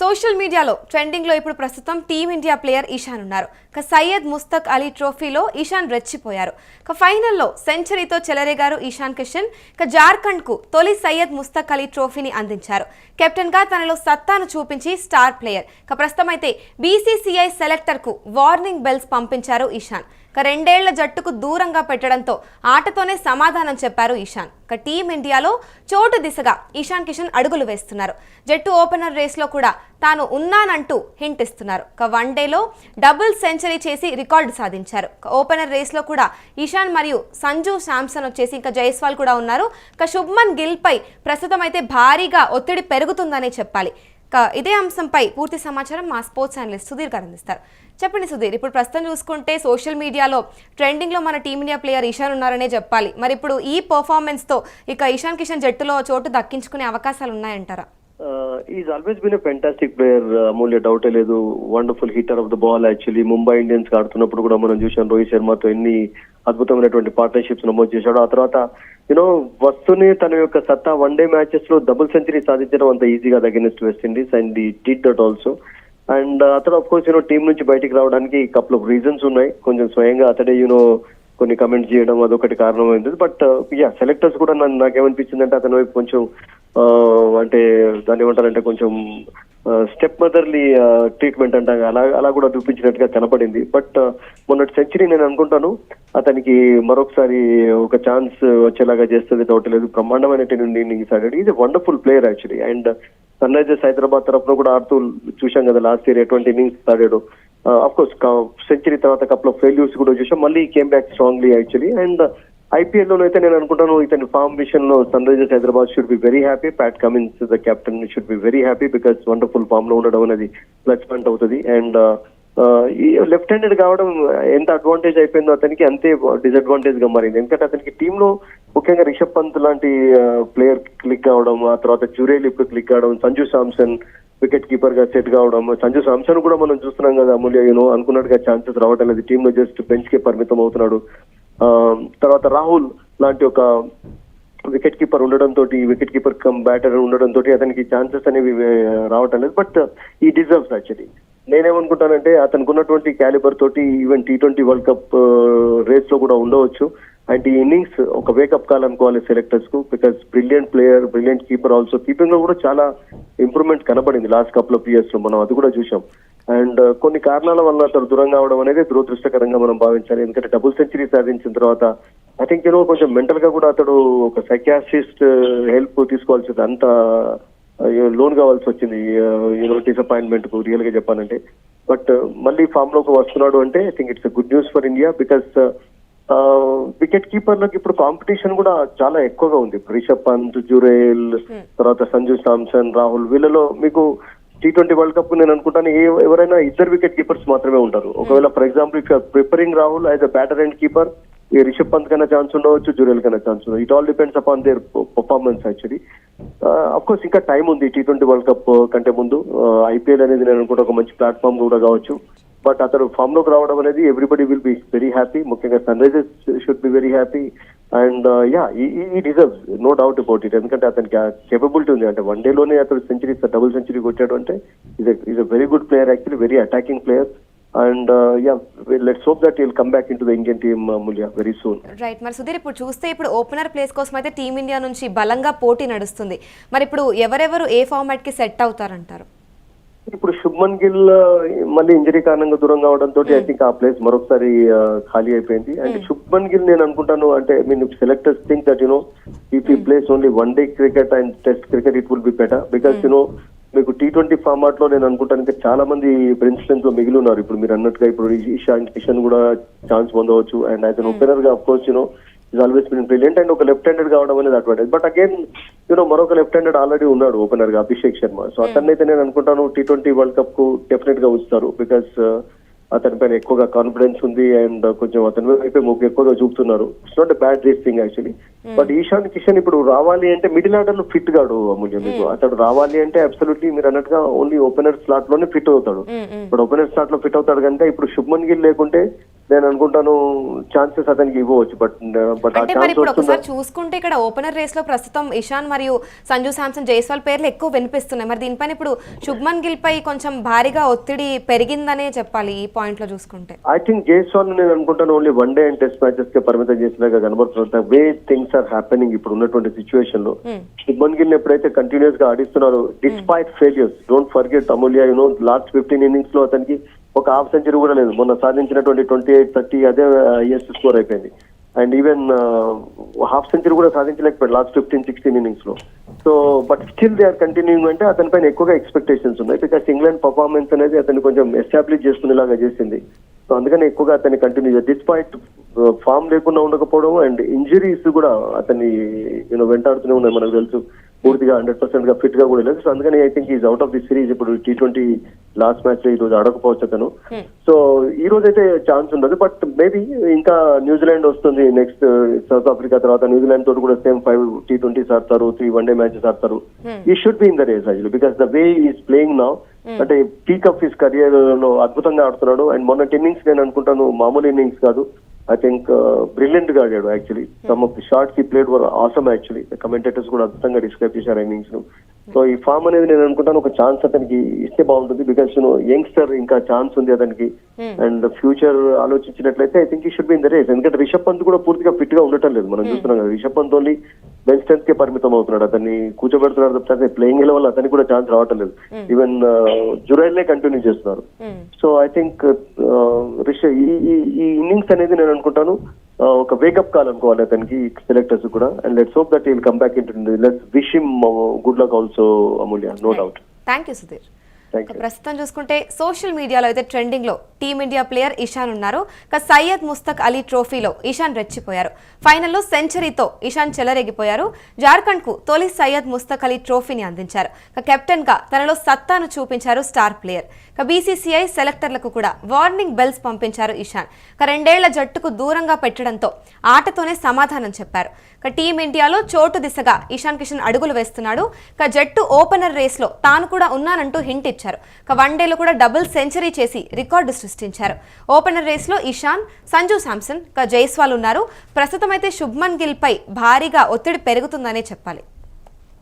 Social మీడియాలో trending లో ఇప్పుడు ప్రస్తుతం టీమిండియా ప్లేయర్ ఇషాన్ ఉన్నారు. సయ్యద్ ముస్తక్ అలీ ట్రోఫీలో ఇషాన్ రెచ్చిపోయారు. ఫైనల్లో సెంచరీతో చెలరేగారు ఇషాన్ కిషన్. జార్ఖండ్ కు తొలి సయ్యద్ ముస్తక్ అలీ ట్రోఫీని అందించారు. కెప్టెన్ గా తనలో సత్తాను చూపించి స్టార్ ప్లేయర్. ప్రస్తుతం అయితే బీసీసీఐ సెలెక్టర్ కు వార్నింగ్ బెల్స్ పంపించారు ఇషాన్. 2 ఏళ్ల జట్టుకు దూరంగా పెట్టడంతో ఆటతోనే సమాధానం చెప్పారు ఇషాన్. టీమిండియాలో చోటు దిశగా ఇషాన్ కిషన్ అడుగులు వేస్తున్నారు. జట్టు ఓపెనర్ రేస్లో కూడా తాను ఉన్నానంటూ హింట్ ఇస్తున్నారు. వన్డేలో డబుల్ సెంచరీ చేసి రికార్డు సాధించారు. ఓపెనర్ రేస్లో కూడా ఇషాన్ మరియు సంజు శాంసన్ వచ్చేసి ఇంకా జైస్వాల్ కూడా ఉన్నారు. శుభ్మన్ గిల్ పై ప్రస్తుతం అయితే భారీగా ఒత్తిడి పెరుగుతుందనే చెప్పాలి. ఇదే అంశంపై పూర్తి సమాచారం మా స్పోర్ట్స్ అనలిస్ట్ సుధీర్ గారు అందిస్తారు. చెప్పండి సుధీర్, ఇప్పుడు ప్రస్తుతం చూసుకుంటే సోషల్ మీడియాలో ట్రెండింగ్ లో మన టీమిండియా ప్లేయర్ ఇషాన్ ఉన్నారనే చెప్పాలి. మరి ఇప్పుడు ఈ పర్ఫార్మెన్స్ తో ఇషాన్ కిషన్ జట్టులో చోటు దక్కించుకునే అవకాశాలు ఉన్నాయంటారా? Is always been a fantastic player, Amulya, డౌటే లేదు. Wonderful hitter of the ball. Actually Mumbai Indians ఆడుతున్నప్పుడు కూడా మనం చూసాం రోహిత్ శర్మతో ఎన్ని అద్భుతమైనటువంటి పార్ట్నర్షిప్స్ నమోదు చేశాడు. ఆ తర్వాత వస్తూనే తన యొక్క సత్తా వన్డే మ్యాచెస్ లో డబుల్ సెంచరీ సాధించడం అంత ఈజీగా against West Indies and the did that also. And అతను ఆఫ్ కోర్స్ టీం నుంచి బయటికి రావడానికి కపుల్ ఆఫ్ రీజన్స్ ఉన్నాయి. కొంచెం స్వయంగా అతడే కొన్ని కమెంట్స్ చేయడం అదొకటి కారణమైంది. బట్ సెలెక్టర్స్ కూడా నాకేమనిపించింది అంటే అతని వైపు కొంచెం అంటే దాన్ని ఏమంటారంటే కొంచెం స్టెప్ మదర్లీ ట్రీట్మెంట్ అంటే అలా కూడా చూపించినట్టుగా కనపడింది. బట్ మొన్నటి సెంచరీ నేను అనుకుంటాను అతనికి మరొకసారి ఒక ఛాన్స్ వచ్చేలాగా చేస్తుంది, డౌట్ లేదు. బ్రహ్మాండమైన ఇన్నింగ్స్ ఆడాడు. Is a wonderful player actually. And Sunrisers Hyderabad తరఫున కూడా ఆడుతూ చూసాం కదా లాస్ట్ ఇయర్ ఎటువంటి ఇన్నింగ్స్ ఆడాడు. అఫ్ కోర్స్ సెంచరీ తర్వాత కపుల్ ఆఫ్ ఫెయిల్యూర్స్ కూడా చూసాం. మళ్ళీ came back strongly actually. And IPL లో అయితే నేను అనుకుంటాను ఇతని ఫార్మ్ విషయంలో Sunrisers Hyderabad should be very happy. Pat Cummins the captain should be very happy because wonderful form లో ఉండడం అనేది ప్లస్ పాయింట్ అవుతుంది. అండ్ ఈ లెఫ్ట్ హ్యాండెడ్ కావడం ఎంత అడ్వాంటేజ్ అయిపోయిందో అతనికి అంతే డిసడ్వాంటేజ్ గా మారింది. ఎందుకంటే అతనికి టీంలో ముఖ్యంగా రిషబ్ పంత్ లాంటి ప్లేయర్ క్లిక్ కావడం, ఆ తర్వాత జురేల్ ఇప్పుడు క్లిక్ కావడం, సంజు శాంసన్ వికెట్ కీపర్ గా సెట్ కావడం. సంజు శాంసన్ కూడా మనం చూస్తున్నాం కదా అమూల్య, అనుకున్నట్టుగా ఛాన్సెస్ రావడం లేదు. టీంలో జస్ట్ బెంచ్ కే పరిమితం అవుతున్నాడు. తర్వాత రాహుల్ లాంటి ఒక వికెట్ కీపర్ ఉండడంతో, వికెట్ కీపర్ కమ్ బ్యాటర్ ఉండడంతో అతనికి ఛాన్సెస్ అనేవి రావటం లేదు. బట్ ఈ డిజర్వ్స్ యాక్చువల్లీ. నేనేమనుకుంటానంటే అతనికి ఉన్నటువంటి క్యాలిబర్ తోటి even T20 world cup race లో కూడా ఉండవచ్చు. అండ్ ఈ ఇన్నింగ్స్ ఒక వేకప్ కాల్ అనుకోవాలి సెలెక్టర్స్ కు. Because brilliant player, brilliant keeper also. Keeping లో కూడా చాలా ఇంప్రూవ్మెంట్ కనబడింది లాస్ట్ కపుల్ ఆఫ్ ఇయర్స్ లో, మనం అది కూడా చూసాం. అండ్ కొన్ని కారణాల వల్ల అతను దూరంగా అవడం అనేది దురదృష్టకరంగా మనం భావించాలి. ఎందుకంటే డబుల్ సెంచరీ సాధించిన తర్వాత ఐ థింక్ కొంచెం మెంటల్ గా కూడా అతడు ఒక సైకియాట్రిస్ట్ హెల్ప్ తీసుకోవాల్సింది, అంత లోన్ కావాల్సి వచ్చింది డిసప్పాయింట్మెంట్ కు రియల్ గా చెప్పాలంటే. బట్ మళ్ళీ ఫామ్ లోకి వస్తున్నాడు అంటే I think it's good news for India. Because wicket కీపర్లకు ఇప్పుడు కాంపిటీషన్ కూడా చాలా ఎక్కువగా ఉంది. రిషబ్ పంత్, జురేల్, తర్వాత సంజు శాంసన్, రాహుల్, వీళ్ళలో మీకు T20 వరల్డ్ కప్ నేను అనుకుంటాను ఎవరైనా 2 వికెట్ కీపర్స్ మాత్రమే ఉంటారు. ఒకవేళ for example if you are preparing Rahul as a batter and keeper, ఈ రిషబ్ పంత్ కన్నా ఛాన్స్ ఉండవచ్చు, జురేల్ కన్నా ఛాన్స్ ఉండవచ్చు. It all depends upon there performance actually. Of course ఇంకా టైం ఉంది T20 వరల్డ్ కప్ కంటే ముందు. ఐపీఎల్ అనేది నేను అనుకుంటా ఒక మంచి ప్లాట్ఫామ్ కూడా కావచ్చు. బట్ అతను ఫామ్ లోకి రావడం అనేది everybody will be very happy. ముఖ్యంగా Sunrisers should be very happy. And ఈ deserves, no doubt about it. ఎందుకంటే అతనికి కేపబిలిటీ ఉంది. అంటే వన్డేలోనే అతను సెంచరీ, డబుల్ సెంచరీ కొట్టాడు అంటే is a very good player actually, very attacking player. And let's hope that he'll come back into the Indian team Amulya very soon. Right. మరి సుధీర్, ఇప్పుడు చూస్తే ఇప్పుడు ఓపెనర్ ప్లేస్ కోసం అయితే టీమిండియా నుంచి బలంగా పోటీ నడుస్తుంది. మరి ఇప్పుడు ఎవరెవరు ఏ ఫార్మాట్ కి సెట్ అవుతారంటారు? ఇప్పుడు శుభ్మన్ గిల్ మళ్ళీ ఇంజరీ కారణంగా దూరం కావడంతో ఐ థింక్ ఆ ప్లేస్ మరొకసారి ఖాళీ అయిపోయింది. అండ్ శుభ్మన్ గిల్ నేను అనుకుంటాను అంటే సెలెక్టర్స్ థింక్ దట్ ఇఫ్ ఈ place only one day cricket and test cricket it will be better. Because మీకు T20 ఫార్మాట్ లో నేను అనుకుంటాను ఇంకా చాలా మంది ప్రిన్సిపల్స్ లో మిగిలి ఉన్నారు. ఇప్పుడు మీరు అన్నట్టుగా ఇప్పుడు ఇషాన్ కిషన్ కూడా ఛాన్స్ పొందవచ్చు. అండ్ యాజ్ అన్ ఓపెనర్ గా of course is always been brilliant. And ఒక లెఫ్ట్ హ్యాండెడ్ కావడం అనేది అడ్వాంటేజ్. బట్ అగైన్ మరొక లెఫ్ట్ హ్యాండెడ్ ఆల్రెడీ ఉన్నాడు ఓపెనర్ గా, అభిషేక్ శర్మ. సో అతన్నైతే నేను అనుకుంటాను T20 వరల్డ్ కప్ కు డెఫినెట్ గా ఉంచుతారు. బికాస్ అతని పైన ఎక్కువగా కాన్ఫిడెన్స్ ఉంది. అండ్ కొంచెం అతని వైపు మొగ్గు ఎక్కువగా చూపుతున్నారు. It's not a bad this thing actually. But Ishan Kishan ఇప్పుడు రావాలి అంటే మిడిల్ ఆర్డర్ లో ఫిట్ కాడు అమూల్య. మీకు అతడు రావాలి అంటే అబ్సల్యూట్లీ మీరు అన్నట్టుగా ఓన్లీ ఓపెనర్ స్లాట్ లోనే ఫిట్ అవుతాడు. ఇప్పుడు ఓపెనర్ స్లాట్ లో ఫిట్ అవుతాడు కనుక ఇప్పుడు శుభ్మన్ గిల్ లేకుంటే నేను అనుకుంటాను ఛాన్సెస్ అతనికి ఇవ్వవచ్చు. బట్ ఆ అంటే మరి ఛాన్స్ ఇప్పుడు వస్తుందా? ఒకసారి చూసుకుంటే ఇక్కడ ఓపెనర్ రేస్ లో ప్రస్తుతం ఇషాన్ మరియు సంజు శాంసన్, జైస్వాల్ పేర్లు ఎక్కువ వినిపిస్తున్నాయి. మరి దీనిపైన ఇప్పుడు శుభ్మన్ గిల్ పై కొంచెం భారీగా ఒత్తిడి పెరిగిందనే చెప్పాలి ఈ పాయింట్ లో చూసుకుంటే. ఐ థింక్ జైస్వాల్ నేను అనుకుంటాను only one day and test matches కే పరిమితం చేసినాగా కనబడుతుంది. వే థింగ్స్ ఆర్ హ్యాపెనింగ్ ఇప్పుడు ఉన్నటువంటి సిచ్యువేషన్ లో. శుభ్మన్ గిల్ ఎప్పుడైతే కంటిన్యూస్ గా ఆడిస్తున్నారో despite failures, don't forget Amulya, last 15 innings లో అతనికి ఒక హాఫ్ సెంచరీ కూడా లేదు. మొన్న సాధించినటువంటి 28-30 అదే హైయెస్ట్ స్కోర్ అయిపోయింది. అండ్ ఈవెన్ హాఫ్ సెంచరీ కూడా సాధించలేకపోయాడు లాస్ట్ 15-16 innings లో. So but still they are continuing అంటే అతని పైన ఎక్కువగా ఎక్స్పెక్టేషన్స్ ఉన్నాయి. బికాస్ ఇంగ్లాండ్ పర్ఫార్మెన్స్ అనేది అతన్ని కొంచెం ఎస్టాబ్లిష్ చేసుకునేలాగా చేసింది. సో అందుకని ఎక్కువగా అతన్ని కంటిన్యూ డిస్పైట్ ఫామ్ లేకుండా ఉండకపోవడం అండ్ ఇంజరీస్ కూడా అతన్ని వెంటాడుతూనే ఉన్నాయి. మనకు తెలుసు పూర్తిగా 100% గా ఫిట్ గా కూడా లేదు. సో అందుకని I think is out of the series. ఇప్పుడు T20 లాస్ట్ మ్యాచ్ లో ఈ రోజు ఆడకపోవచ్చు అతను. సో ఈ రోజు అయితే ఛాన్స్ ఉండదు. బట్ మేబీ ఇంకా న్యూజిలాండ్ వస్తుంది నెక్స్ట్, సౌత్ ఆఫ్రికా తర్వాత న్యూజిలాండ్ తోటి కూడా సేమ్ 5 T20s ఆడతారు, 3 వన్డే మ్యాచెస్ ఆడతారు. He should be in the race actually because the way he's playing now, అంటే పీక్ ఆఫ్ హిస్ కెరియర్ లో అద్భుతంగా ఆడుతున్నాడు. అండ్ మొన్నటి ఇన్నింగ్స్ నేను అనుకుంటాను మామూలు ఇన్నింగ్స్ కాదు, ఐ థింక్ బ్రిలియంట్ గా ఆడాడు actually. Some of the shots he played were awesome actually. Commentators కూడా అద్భుతంగా డిస్క్రైబ్ చేశారు ఇన్నింగ్స్ ను. సో ఈ ఫామ్ అనేది నేను అనుకుంటాను ఒక ఛాన్స్ అతనికి ఇస్తే బాగుంటుంది. బికాస్ యంగ్స్టర్ ఇంకా ఛాన్స్ ఉంది అతనికి. అండ్ ఫ్యూచర్ ఆలోచించినట్లయితే I think he should be in the race. ఎందుకంటే రిషబ్ పంత్ కూడా పూర్తిగా ఫిట్ గా ఉండటం లేదు. మనం చూస్తున్నాం కదా, Rishabh Pant only bench strength కే పరిమితం అవుతున్నాడు. అతన్ని కూర్చోబెడుతున్నాడు తప్పితే ప్లేయింగ్ వల్ల అతనికి కూడా ఛాన్స్ రావటం లేదు. ఈవెన్ జురైల్నే కంటిన్యూ చేస్తున్నారు. సో ఐ థింక్ ఈ ఇన్నింగ్స్ అనేది నేను అనుకుంటాను ఒక వేకప్ కాల్ అనుకోవాలి అతనికి, సెలెక్టర్స్ కూడా. And let's hope that he will come back into let's wish him good luck also Amulya, no doubt. Thank you Sudheer. ప్రస్తుతం చూసుకుంటే సోషల్ మీడియాలో అయితే ట్రెండింగ్ లో టీమిండియా ప్లేయర్ ఇషాన్ ఉన్నారు. సయ్యద్ ముస్తక్ అలీ ట్రోఫీలో ఇషాన్ రెచ్చిపోయారు. ఫైనల్లో సెంచరీతో ఇషాన్ చెలరేగిపోయారు. జార్ఖండ్ కు తొలి సయ్యద్ ముస్తక్ అలీ ట్రోఫీని అందించారు. కెప్టెన్ గా తనలో సత్తాను చూపించారు స్టార్ ప్లేయర్. బీసీసీఐ సెలెక్టర్లకు కూడా వార్నింగ్ బెల్స్ పంపించారు ఇషాన్. 2 ఏళ్ల జట్టుకు దూరంగా పెట్టడంతో ఆటతోనే సమాధానం చెప్పారు. టీమిండియాలో చోటు దిశగా ఇషాన్ కిషన్ అడుగులు వేస్తున్నాడు. జట్టు ఓపెనర్ రేస్ లో తాను కూడా ఉన్నానంటూ హింట్ ఇచ్చారు. వన్డేలో కూడా డబుల్ సెంచరీ చేసి రికార్డు సృష్టించారు. ఓపెనర్ రేస్ లో ఇషాన్, సంజు శాంసన్, జైస్వాల్ ఉన్నారు. ప్రస్తుతం అయితే శుభ్మన్ గిల్ పై భారీగా ఒత్తిడి పెరుగుతుందనే చెప్పాలి.